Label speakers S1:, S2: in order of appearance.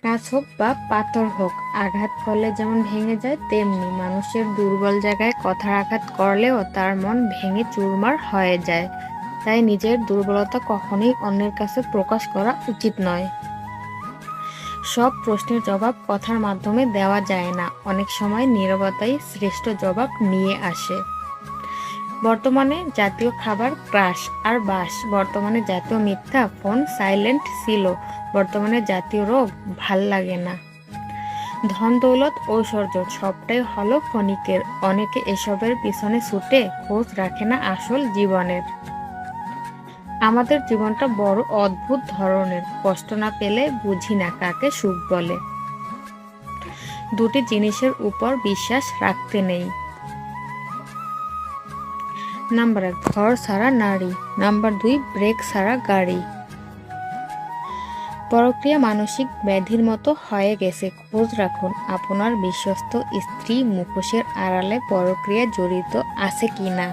S1: কাঁচ হোক বা পাথর হোক, আঘাত করলে যেমন ভেঙে যায়, তেমনি মানুষের দুর্বল জায়গায় কথার আঘাত করলেও তার মন ভেঙে চুরমার হয়ে যায়। তাই নিজের দুর্বলতা কখনোই অন্যের কাছে প্রকাশ করা উচিত নয়। সব প্রশ্নের জবাব কথার মাধ্যমে দেওয়া যায় না, অনেক সময় নীরবতাই শ্রেষ্ঠ জবাব নিয়ে আসে। বর্তমানে জাতীয় খাবার ক্রাশ আর বাস, বর্তমানে জাতীয় মিথ্যা ফোন সাইলেন্ট ছিল, বর্তমানে জাতীয় রোগ ভাল লাগে না। ধন দৌলত ঐশ্বর্য সবটাই হলো ক্ষণিকের, অনেকে এসবের পিছনে ছুটে খোঁজ রাখে না আসল জীবনের। আমাদের জীবনটা বড় অদ্ভুত ধরনের, কষ্ট না পেলে বুঝি না কাকে সুখ বলে। দুটি জিনিসের উপর বিশ্বাস রাখতে নেই। নাম্বার 1, ঘর ছাড়া নারী। নাম্বার 2, ব্রেক ছাড়া গাড়ি। পরক্রিয়া মানসিক ব্যাধির মতো হয়ে গেছে। খোঁজ রাখুন আপনার বিশ্বস্ত স্ত্রী মুখোশের আড়ালে পরক্রিয়া জড়িত আছে কিনা।